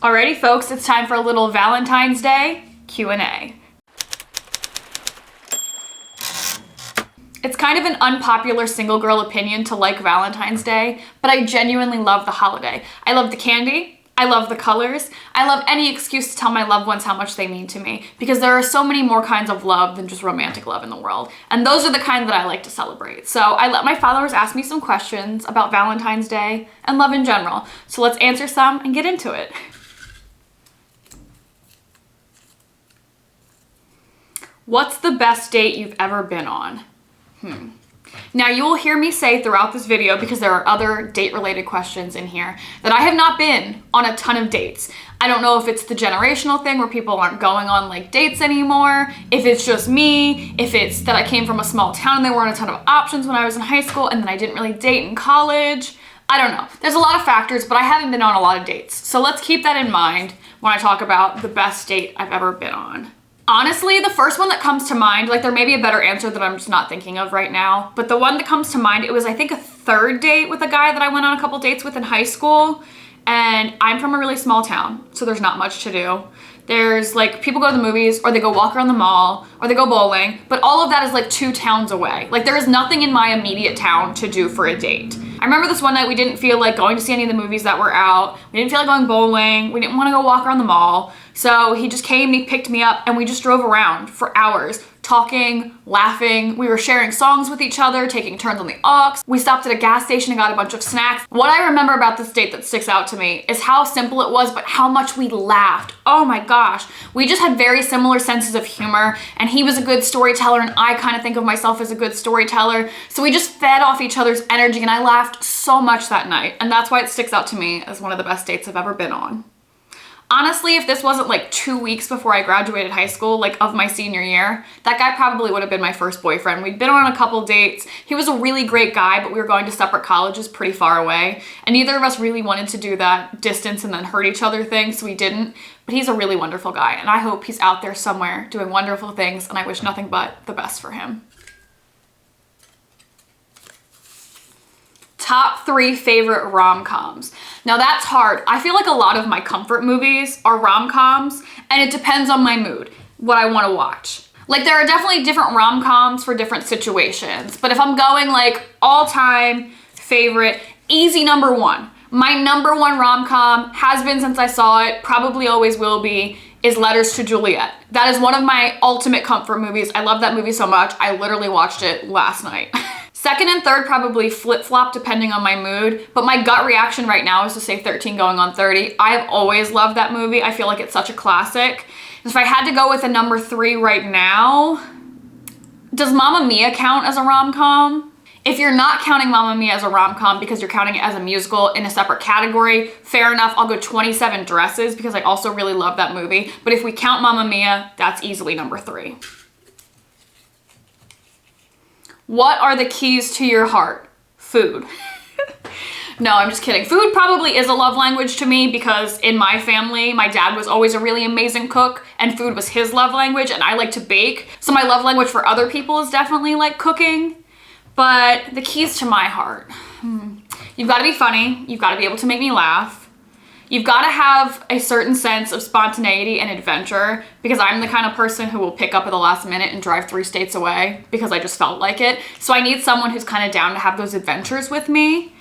Alrighty folks, it's time for a little Valentine's Day Q&A. It's kind of an unpopular single girl opinion to like Valentine's Day, but I genuinely love the holiday. I love the candy, I love the colors, I love any excuse to tell my loved ones how much they mean to me, because there are so many more kinds of love than just romantic love in the world, and those are the kind that I like to celebrate. So I let my followers ask me some questions about Valentine's Day and love in general, so let's answer some and get into it. What's the best date you've ever been on? Now you will hear me say throughout this video, because there are other date related questions in here, that I have not been on a ton of dates. I don't know if it's the generational thing where people aren't going on like dates anymore, if it's just me, if it's that I came from a small town and there weren't a ton of options when I was in high school and then I didn't really date in college. I don't know. There's a lot of factors, but I haven't been on a lot of dates. So let's keep that in mind when I talk about the best date I've ever been on. Honestly, the first one that comes to mind, like there may be a better answer that I'm just not thinking of right now, but the one that comes to mind, it was I think a third date with a guy that I went on a couple dates with in high school, and I'm from a really small town, so there's not much to do. There's like, people go to the movies, or they go walk around the mall, or they go bowling, but all of that is like 2 towns away. Like there is nothing in my immediate town to do for a date. I remember this one night we didn't feel like going to see any of the movies that were out. We didn't feel like going bowling. We didn't want to go walk around the mall. So he just came, he picked me up, and we just drove around for hours, talking, laughing. We were sharing songs with each other, taking turns on the aux. We stopped at a gas station and got a bunch of snacks. What I remember about this date that sticks out to me is how simple it was, but how much we laughed. Oh my gosh. We just had very similar senses of humor, and he was a good storyteller, and I kind of think of myself as a good storyteller. So we just fed off each other's energy, and I laughed so much that night. And that's why it sticks out to me as one of the best dates I've ever been on. Honestly, if this wasn't like 2 weeks before I graduated high school, like of my senior year, that guy probably would have been my first boyfriend. We'd been on a couple dates. He was a really great guy, but we were going to separate colleges pretty far away. And neither of us really wanted to do that distance and then hurt each other thing, so we didn't. But he's a really wonderful guy, and I hope he's out there somewhere doing wonderful things, and I wish nothing but the best for him. Top 3 favorite rom-coms. Now that's hard. I feel like a lot of my comfort movies are rom-coms, and it depends on my mood, what I want to watch. Like there are definitely different rom-coms for different situations, but if I'm going like all-time favorite, easy number 1. My number 1 rom-com has been since I saw it, probably always will be, is Letters to Juliet. That is one of my ultimate comfort movies. I love that movie so much. I literally watched it last night. Second and third probably flip-flop depending on my mood, but my gut reaction right now is to say 13 Going on 30. I have always loved that movie. I feel like it's such a classic. If I had to go with a number 3 right now, does Mamma Mia count as a rom-com? If you're not counting Mamma Mia as a rom-com because you're counting it as a musical in a separate category, fair enough, I'll go 27 Dresses because I also really love that movie. But if we count Mamma Mia, that's easily number 3. What are the keys to your heart? Food. No, I'm just kidding. Food probably is a love language to me because in my family, my dad was always a really amazing cook and food was his love language, and I like to bake. So my love language for other people is definitely like cooking. But the keys to my heart. You've got to be funny. You've got to be able to make me laugh. You've got to have a certain sense of spontaneity and adventure, because I'm the kind of person who will pick up at the last minute and drive 3 states away because I just felt like it. So I need someone who's kind of down to have those adventures with me.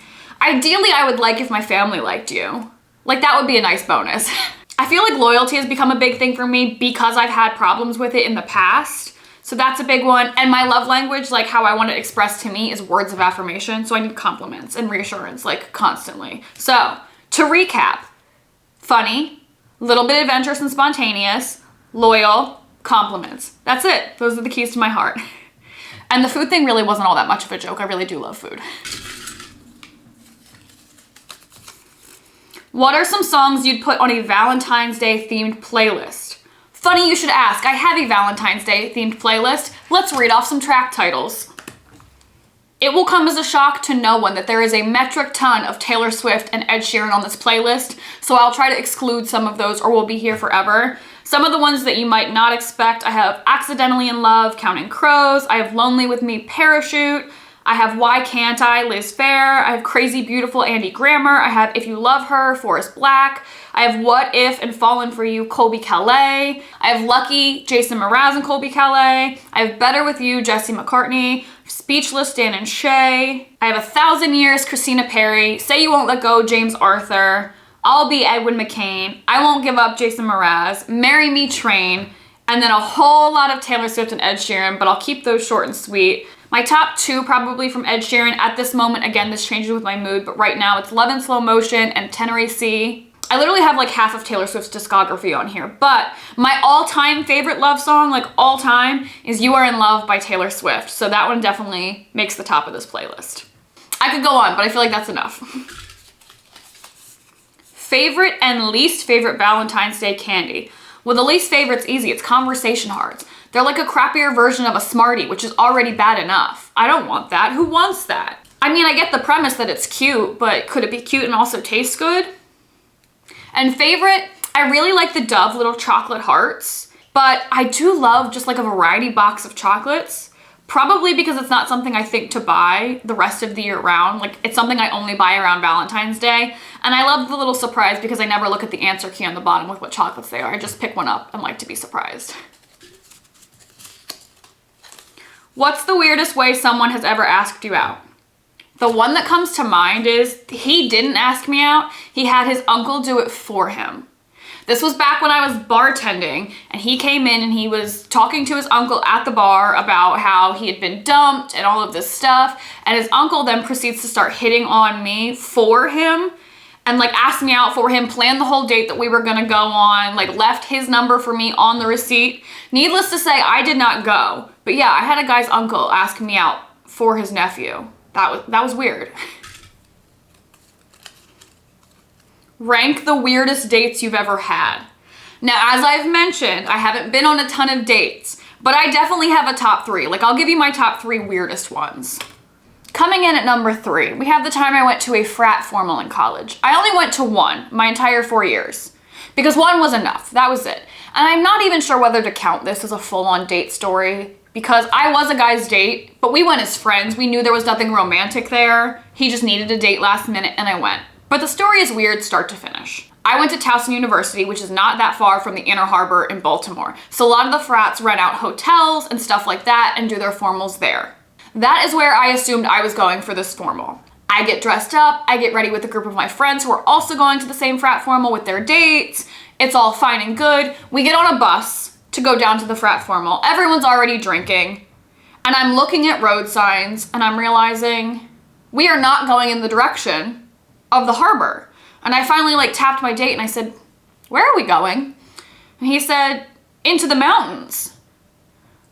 Ideally, I would like if my family liked you. Like that would be a nice bonus. I feel like loyalty has become a big thing for me because I've had problems with it in the past. So that's a big one. And my love language, like how I want it expressed to me, is words of affirmation. So I need compliments and reassurance like constantly. So to recap, funny, little bit adventurous and spontaneous, loyal, compliments. That's it. Those are the keys to my heart. And the food thing really wasn't all that much of a joke. I really do love food. What are some songs you'd put on a Valentine's Day themed playlist? Funny you should ask. I have a Valentine's Day themed playlist. Let's read off some track titles. It will come as a shock to no one that there is a metric ton of Taylor Swift and Ed Sheeran on this playlist, so I'll try to exclude some of those or we'll be here forever. Some of the ones that you might not expect, I have Accidentally in Love, Counting Crows, I have Lonely with Me, Parachute, I have Why Can't I, Liz Phair. I have Crazy Beautiful, Andy Grammer. I have If You Love Her, Forrest Black. I have What If and Fallen For You, Colby Calais. I have Lucky, Jason Mraz and Colby Calais. I have Better With You, Jesse McCartney. Speechless, Dan and Shay. I have 1,000 Years, Christina Perri. Say You Won't Let Go, James Arthur. I'll Be Edwin McCain. I Won't Give Up, Jason Mraz. Marry Me, Train. And then a whole lot of Taylor Swift and Ed Sheeran, but I'll keep those short and sweet. My top 2 probably from Ed Sheeran at this moment. Again, this changes with my mood, but right now it's Love in Slow Motion and Tennessee. I literally have like half of Taylor Swift's discography on here, but my all-time favorite love song, like all time, is You Are in Love by Taylor Swift. So that one definitely makes the top of this playlist. I could go on, but I feel like that's enough. Favorite and least favorite Valentine's Day candy. Well, the least favorite's easy. It's conversation hearts. They're like a crappier version of a Smartie, which is already bad enough. I don't want that. Who wants that? I mean, I get the premise that it's cute, but could it be cute and also taste good? And favorite, I really like the Dove little chocolate hearts, but I do love just like a variety box of chocolates, probably because it's not something I think to buy the rest of the year round. Like, it's something I only buy around Valentine's Day. And I love the little surprise because I never look at the answer key on the bottom with what chocolates they are. I just pick one up and like to be surprised. What's the weirdest way someone has ever asked you out? The one that comes to mind is he didn't ask me out. He had his uncle do it for him. This was back when I was bartending, and he came in and he was talking to his uncle at the bar about how he had been dumped and all of this stuff. And his uncle then proceeds to start hitting on me for him and like asked me out for him, planned the whole date that we were gonna go on, like left his number for me on the receipt. Needless to say, I did not go. But yeah, I had a guy's uncle ask me out for his nephew. That was weird. Rank the weirdest dates you've ever had. Now, as I've mentioned, I haven't been on a ton of dates, but I definitely have a top 3. Like, I'll give you my top 3 weirdest ones. Coming in at number 3, we have the time I went to a frat formal in college. I only went to one my entire 4 years because one was enough. That was it. And I'm not even sure whether to count this as a full-on date story because I was a guy's date, but we went as friends. We knew there was nothing romantic there. He just needed a date last minute and I went. But the story is weird start to finish. I went to Towson University, which is not that far from the Inner Harbor in Baltimore. So a lot of the frats rent out hotels and stuff like that and do their formals there. That is where I assumed I was going for this formal. I get dressed up, I get ready with a group of my friends who are also going to the same frat formal with their dates. It's all fine and good. We get on a bus to go down to the frat formal. Everyone's already drinking. And I'm looking at road signs and I'm realizing we are not going in the direction of the harbor. And I finally like tapped my date and I said, where are we going? And he said, into the mountains.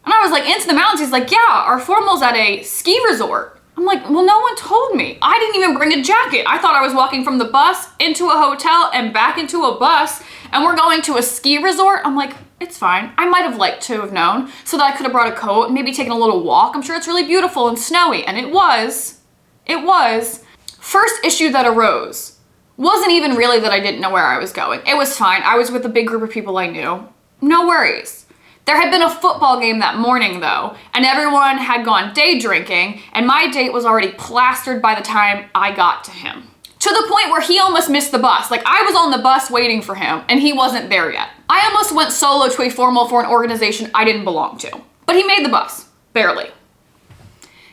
And I was like, into the mountains? He's like, yeah, our formal's at a ski resort. I'm like, well, no one told me. I didn't even bring a jacket. I thought I was walking from the bus into a hotel and back into a bus and we're going to a ski resort. I'm like, it's fine. I might have liked to have known so that I could have brought a coat and maybe taken a little walk. I'm sure it's really beautiful and snowy. And it was. It was. First issue that arose wasn't even really that I didn't know where I was going. It was fine. I was with a big group of people I knew. No worries. There had been a football game that morning though, and everyone had gone day drinking, and my date was already plastered by the time I got to him. To the point where he almost missed the bus. Like, I was on the bus waiting for him, and he wasn't there yet. I almost went solo to a formal for an organization I didn't belong to. But he made the bus. Barely.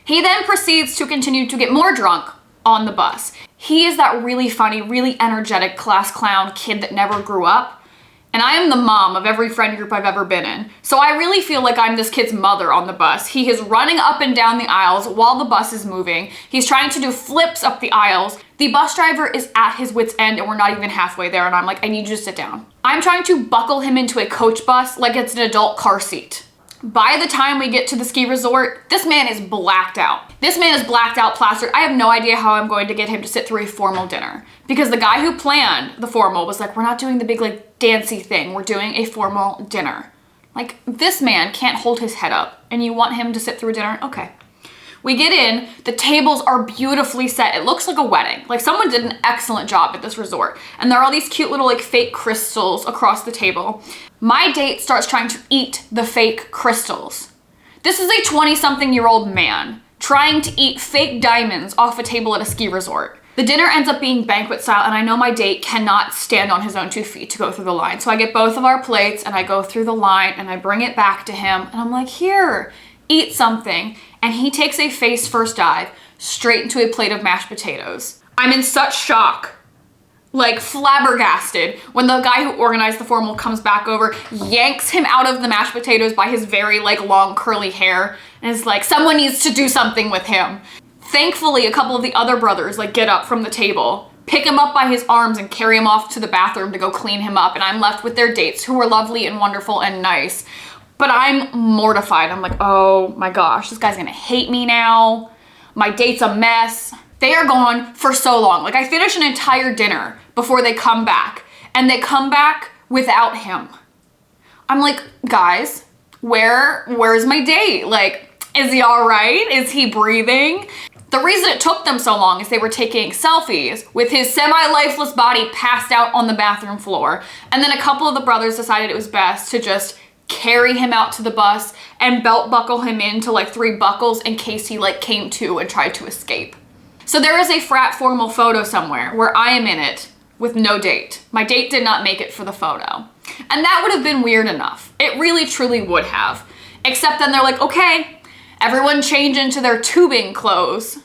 He then proceeds to continue to get more drunk on the bus. He is that really funny, really energetic class clown kid that never grew up. And I am the mom of every friend group I've ever been in. So I really feel like I'm this kid's mother on the bus. He is running up and down the aisles while the bus is moving. He's trying to do flips up the aisles. The bus driver is at his wit's end and we're not even halfway there. And I'm like, I need you to sit down. I'm trying to buckle him into a coach bus like it's an adult car seat. By the time we get to the ski resort, this man is blacked out. This man is blacked out, plastered. I have no idea how I'm going to get him to sit through a formal dinner because the guy who planned the formal was like, we're not doing the big like dancey thing. We're doing a formal dinner. Like, this man can't hold his head up and you want him to sit through dinner? Okay. We get in, the tables are beautifully set. It looks like a wedding. Like, someone did an excellent job at this resort. And there are all these cute little like fake crystals across the table. My date starts trying to eat the fake crystals. This is a 20-something-year-old man. trying to eat fake diamonds off a table at a ski resort. The dinner ends up being banquet style, and I know my date cannot stand on his own 2 feet to go through the line. So I get both of our plates and I go through the line and I bring it back to him and I'm like, here, eat something. And he takes a face first dive straight into a plate of mashed potatoes. I'm in such shock, like flabbergasted, when the guy who organized the formal comes back over, yanks him out of the mashed potatoes by his very like long curly hair and is like, someone needs to do something with him. Thankfully, a couple of the other brothers like get up from the table, pick him up by his arms and carry him off to the bathroom to go clean him up. And I'm left with their dates, who were lovely and wonderful and nice. But I'm mortified. I'm like, oh my gosh, this guy's gonna hate me now. My date's a mess. They are gone for so long. Like, I finish an entire dinner before they come back, and they come back without him. I'm like, guys, where's my date? Like, is he all right? Is he breathing? The reason it took them so long is they were taking selfies with his semi-lifeless body passed out on the bathroom floor. And then a couple of the brothers decided it was best to just carry him out to the bus and belt buckle him into like 3 buckles in case he like came to and tried to escape. So there is a frat formal photo somewhere where I am in it with no date. My date did not make it for the photo. And that would have been weird enough. It really truly would have. Except then they're like, okay, everyone change into their tubing clothes.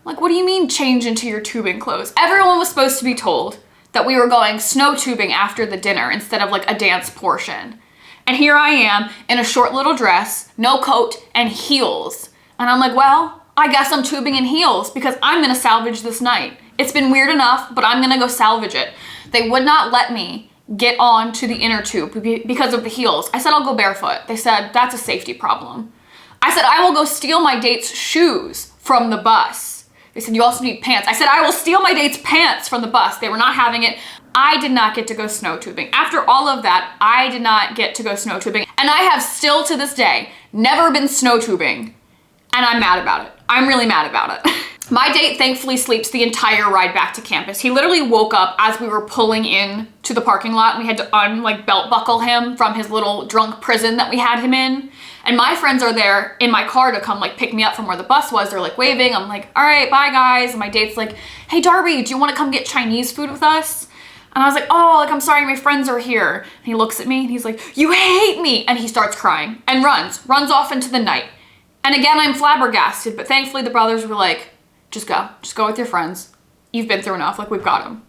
Like, what do you mean change into your tubing clothes? Everyone was supposed to be told that we were going snow tubing after the dinner instead of like a dance portion. And here I am in a short little dress, no coat, and heels. And I'm like, well, I guess I'm tubing in heels because I'm gonna salvage this night. It's been weird enough, but I'm gonna go salvage it. They would not let me get on to the inner tube because of the heels. I said, I'll go barefoot. They said, that's a safety problem. I said, I will go steal my date's shoes from the bus. They said, you also need pants. I said, I will steal my date's pants from the bus. They were not having it. I did not get to go snow tubing. After all of that, I did not get to go snow tubing. And I have still to this day never been snow tubing. And I'm mad about it. I'm really mad about it. My date thankfully sleeps the entire ride back to campus. He literally woke up as we were pulling in to the parking lot, and we had to belt buckle him from his little drunk prison that we had him in. And my friends are there in my car to come like pick me up from where the bus was. They're like waving. I'm like, all right, bye guys. And my date's like, hey Darby, do you want to come get Chinese food with us? And I was like, oh, like, I'm sorry, my friends are here. And he looks at me and he's like, you hate me. And he starts crying and runs off into the night. And again, I'm flabbergasted, but thankfully the brothers were like, just go with your friends. You've been through enough, like we've got them.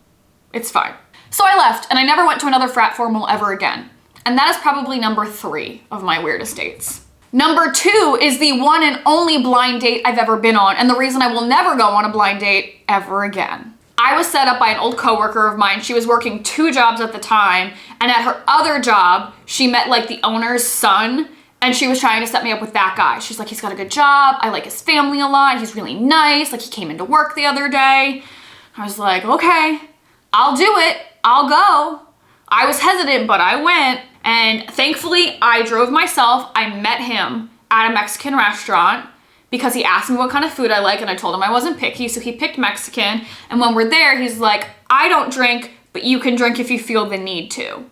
It's fine. So I left and I never went to another frat formal ever again. And that is probably number 3 of my weirdest dates. Number 2 is the one and only blind date I've ever been on, and the reason I will never go on a blind date ever again. I was set up by an old coworker of mine. She was working 2 jobs at the time, and at her other job, she met like the owner's son, and she was trying to set me up with that guy. She's like, he's got a good job. I like his family a lot. He's really nice. Like, he came into work the other day. I was like, okay, I'll do it. I'll go. I was hesitant, but I went. And thankfully, I drove myself. I met him at a Mexican restaurant because he asked me what kind of food I like, and I told him I wasn't picky, so he picked Mexican. And when we're there, he's like, I don't drink, but you can drink if you feel the need to.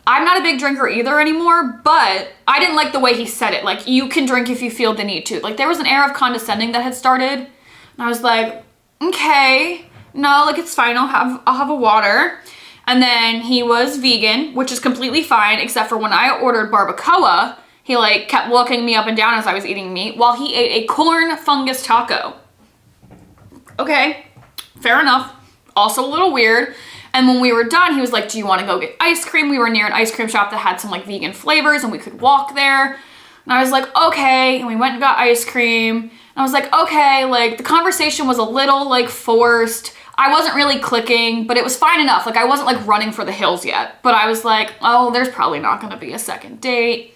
I'm not a big drinker either anymore, but I didn't like the way he said it. Like, you can drink if you feel the need to. Like, there was an air of condescending that had started. And I was like, okay, no, like, it's fine. I'll have a water. And then he was vegan, which is completely fine, except for when I ordered barbacoa, he like kept looking me up and down as I was eating meat while he ate a corn fungus taco. Okay, fair enough. Also a little weird. And when we were done, he was like, do you want to go get ice cream? We were near an ice cream shop that had some like vegan flavors and we could walk there. And I was like, okay. And we went and got ice cream. And I was like, okay, like the conversation was a little like forced. I wasn't really clicking, but it was fine enough. Like, I wasn't like running for the hills yet, but I was like, oh, there's probably not gonna be a second date.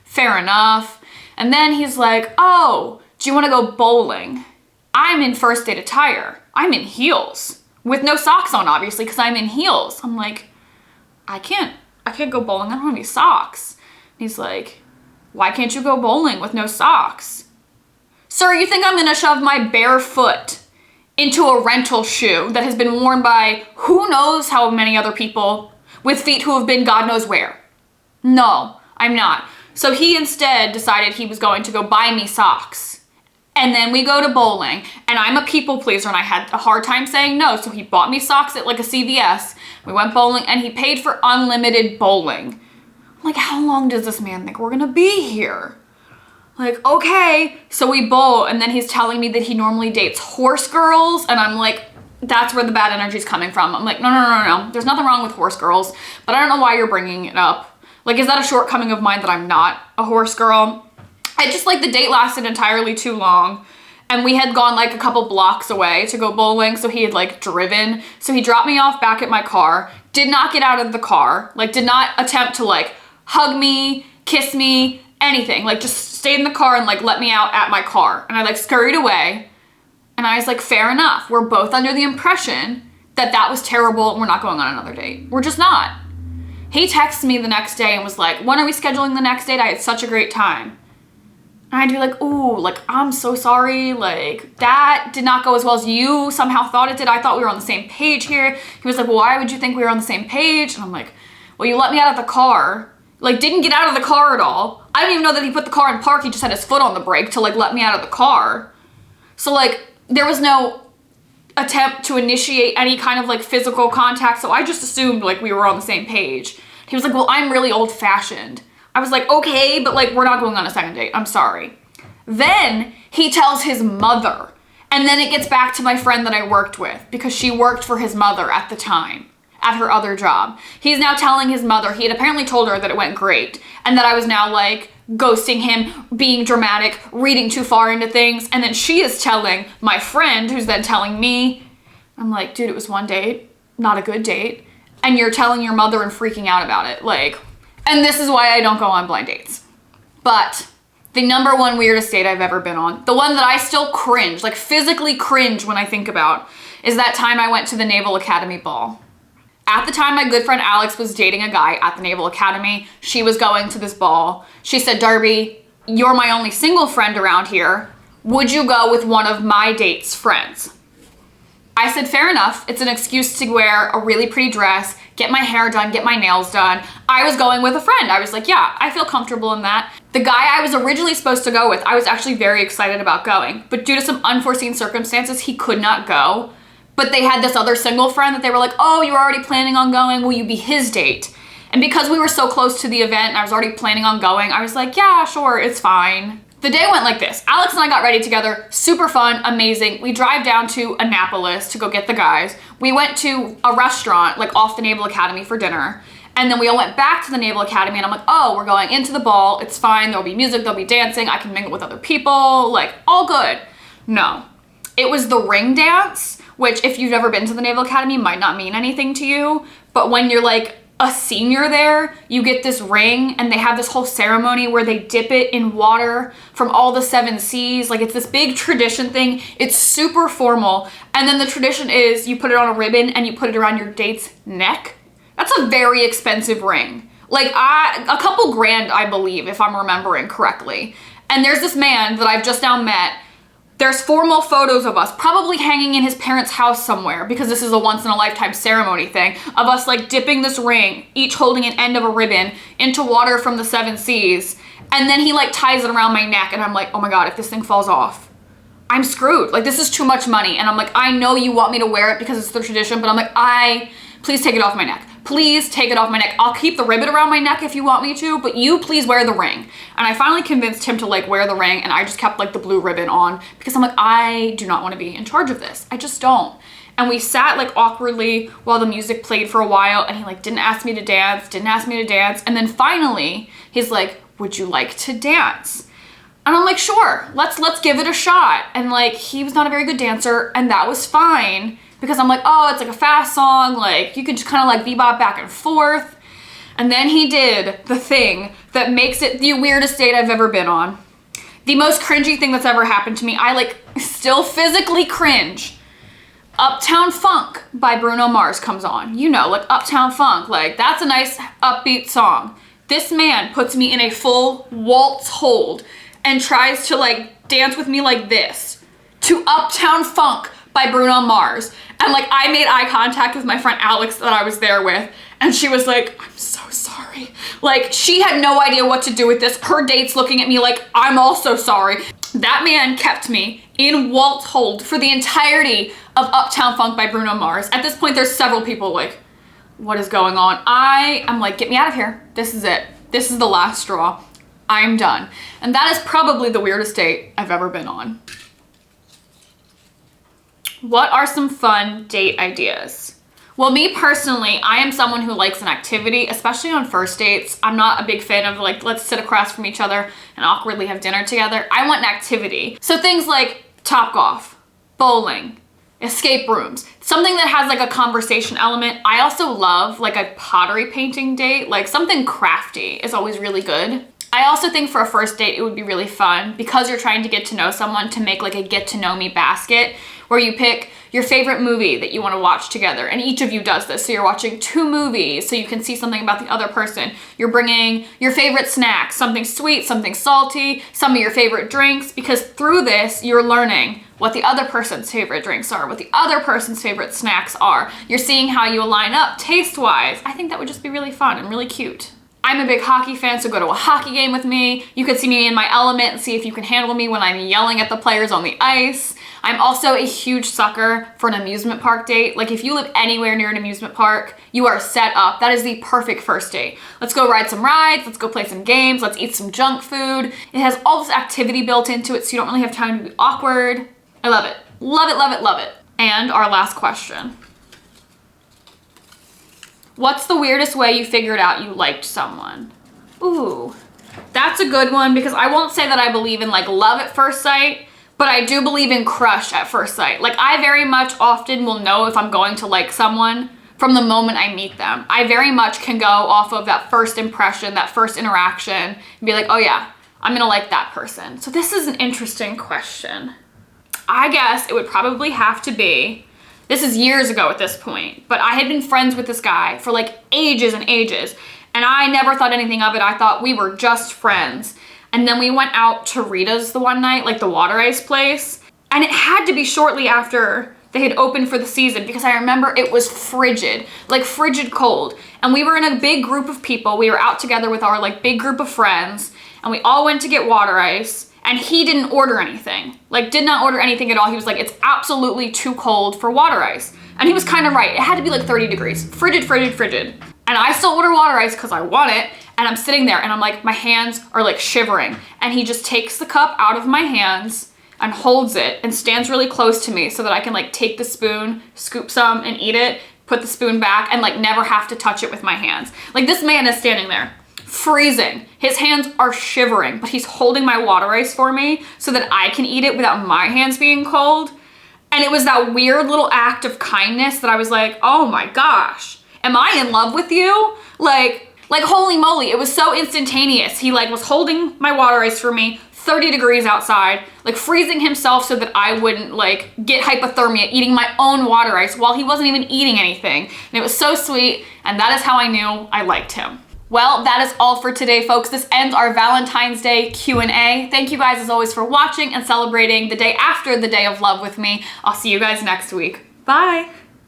Fair enough. And then he's like, oh, do you wanna go bowling? I'm in first date attire. I'm in heels with no socks on, obviously, because I'm in heels. I'm like, I can't go bowling. I don't have any socks. And he's like, why can't you go bowling with no socks? Sir, you think I'm gonna shove my bare foot into a rental shoe that has been worn by who knows how many other people with feet who have been God knows where? No, I'm not. So he instead decided he was going to go buy me socks. And then we go to bowling, and I'm a people pleaser, and I had a hard time saying no, so he bought me socks at like a CVS. We went bowling, and he paid for unlimited bowling. I'm like, how long does this man think we're gonna be here? Like, okay. So we bowl, and then he's telling me that he normally dates horse girls, and I'm like, that's where the bad energy's coming from. I'm like, no. There's nothing wrong with horse girls, but I don't know why you're bringing it up. Like, is that a shortcoming of mine that I'm not a horse girl? I just, like, the date lasted entirely too long, and we had gone like a couple blocks away to go bowling, so he had like driven. So he dropped me off back at my car, did not get out of the car, like did not attempt to like hug me, kiss me, anything. Like just stayed in the car and like let me out at my car. And I like scurried away, and I was like, fair enough. We're both under the impression that that was terrible and we're not going on another date. We're just not. He texted me the next day and was like, when are we scheduling the next date? I had such a great time. And I'd be like, ooh, like, I'm so sorry. Like, that did not go as well as you somehow thought it did. I thought we were on the same page here. He was like, well, why would you think we were on the same page? And I'm like, well, you let me out of the car. Like, didn't get out of the car at all. I didn't even know that he put the car in park. He just had his foot on the brake to, like, let me out of the car. So, like, there was no attempt to initiate any kind of, like, physical contact. So I just assumed, like, we were on the same page. He was like, well, I'm really old-fashioned. I was like, okay, but like, we're not going on a second date. I'm sorry. Then he tells his mother, and then it gets back to my friend that I worked with because she worked for his mother at the time at her other job. He's now telling his mother, he had apparently told her that it went great and that I was now like ghosting him, being dramatic, reading too far into things. And then she is telling my friend, who's then telling me, I'm like, dude, it was one date, not a good date. And you're telling your mother and freaking out about it. Like, and this is why I don't go on blind dates. But the number one weirdest date I've ever been on, the one that I still cringe, like physically cringe when I think about, is that time I went to the Naval Academy ball. At the time, my good friend Alex was dating a guy at the Naval Academy. She was going to this ball. She said, Darby, you're my only single friend around here. Would you go with one of my date's friends? I said, fair enough. It's an excuse to wear a really pretty dress, get my hair done, get my nails done. I was going with a friend. I was like, yeah, I feel comfortable in that. The guy I was originally supposed to go with, I was actually very excited about going, but due to some unforeseen circumstances, he could not go. But they had this other single friend that they were like, oh, you were already planning on going. Will you be his date? And because we were so close to the event and I was already planning on going, I was like, yeah, sure, it's fine. The day went like this. Alex and I got ready together, super fun, amazing. We drive down to Annapolis to go get the guys. We went to a restaurant like off the Naval Academy for dinner. And then we all went back to the Naval Academy and I'm like, oh, we're going into the ball. It's fine. There'll be music, there'll be dancing. I can mingle with other people, like all good. No, it was the ring dance, which if you've never been to the Naval Academy might not mean anything to you. But when you're like a senior there, you get this ring and they have this whole ceremony where they dip it in water from all the 7 seas. Like it's this big tradition thing. It's super formal. And then the tradition is you put it on a ribbon and you put it around your date's neck. That's a very expensive ring. Like a couple grand, I believe, if I'm remembering correctly. And there's this man that I've just now met. There's formal photos of us probably hanging in his parents' house somewhere because this is a once in a lifetime ceremony thing of us like dipping this ring, each holding an end of a ribbon into water from the 7 seas. And then he like ties it around my neck and I'm like, oh my God, if this thing falls off, I'm screwed. Like this is too much money. And I'm like, I know you want me to wear it because it's the tradition, but I'm like, please take it off my neck. Please take it off my neck. I'll keep the ribbon around my neck if you want me to, but you please wear the ring. And I finally convinced him to like wear the ring and I just kept like the blue ribbon on because I'm like, I do not want to be in charge of this. I just don't. And we sat like awkwardly while the music played for a while and he like didn't ask me to dance. And then finally he's like, would you like to dance? And I'm like, sure, let's give it a shot. And like, he was not a very good dancer and that was fine. Because I'm like, oh, it's like a fast song. Like you can just kind of like bebop back and forth. And then he did the thing that makes it the weirdest date I've ever been on. The most cringy thing that's ever happened to me. I like still physically cringe. Uptown Funk by Bruno Mars comes on. You know, like Uptown Funk. Like that's a nice upbeat song. This man puts me in a full waltz hold and tries to like dance with me like this to Uptown Funk by Bruno Mars. And like I made eye contact with my friend Alex that I was there with and she was like, I'm so sorry. Like she had no idea what to do with this. Her date's looking at me like, I'm also sorry. That man kept me in waltz hold for the entirety of Uptown Funk by Bruno Mars. At this point, there's several people like, what is going on? I'm like, get me out of here. This is it. This is the last straw. I'm done. And that is probably the weirdest date I've ever been on. What are some fun date ideas? Well, me personally, I am someone who likes an activity, especially on first dates. I'm not a big fan of like, let's sit across from each other and awkwardly have dinner together. I want an activity. So things like Topgolf, bowling, escape rooms, something that has like a conversation element. I also love like a pottery painting date, like something crafty is always really good. I also think for a first date, it would be really fun because you're trying to get to know someone to make like a get to know me basket where you pick your favorite movie that you want to watch together. And each of you does this. So you're watching 2 movies so you can see something about the other person. You're bringing your favorite snacks, something sweet, something salty, some of your favorite drinks, because through this, you're learning what the other person's favorite drinks are, what the other person's favorite snacks are. You're seeing how you align up taste-wise. I think that would just be really fun and really cute. I'm a big hockey fan, so go to a hockey game with me. You could see me in my element and see if you can handle me when I'm yelling at the players on the ice. I'm also a huge sucker for an amusement park date. Like if you live anywhere near an amusement park, you are set up. That is the perfect first date. Let's go ride some rides, let's go play some games, let's eat some junk food. It has all this activity built into it, so you don't really have time to be awkward. I love it. Love it, love it, love it. And our last question. What's the weirdest way you figured out you liked someone? Ooh, that's a good one because I won't say that I believe in like love at first sight, but I do believe in crush at first sight. Like I very much often will know if I'm going to like someone from the moment I meet them. I very much can go off of that first impression, that first interaction, and be like, oh yeah, I'm gonna like that person. So this is an interesting question. I guess it would probably have to be, this is years ago at this point, but I had been friends with this guy for like ages and ages, and I never thought anything of it. I thought we were just friends. And then we went out to Rita's the one night, like the water ice place, and it had to be shortly after they had opened for the season because I remember it was frigid, like frigid cold. And we were in a big group of people. We were out together with our like big group of friends, and we all went to get water ice. And he didn't order anything, like did not order anything at all. He was like, it's absolutely too cold for water ice. And he was kind of right. It had to be like 30 degrees, frigid, frigid, frigid. And I still order water ice because I want it. And I'm sitting there and I'm like, my hands are like shivering. And he just takes the cup out of my hands and holds it and stands really close to me so that I can like take the spoon, scoop some and eat it, put the spoon back and like never have to touch it with my hands. Like this man is standing there freezing. His hands are shivering, but he's holding my water ice for me so that I can eat it without my hands being cold. And it was that weird little act of kindness that I was like, oh my gosh, am I in love with you? Like holy moly, it was so instantaneous. He like was holding my water ice for me, 30 degrees outside, like freezing himself so that I wouldn't like get hypothermia eating my own water ice while he wasn't even eating anything. And it was so sweet, and that is how I knew I liked him. Well, that is all for today, folks. This ends our Valentine's Day Q&A. Thank you guys as always for watching and celebrating the day after the day of love with me. I'll see you guys next week. Bye.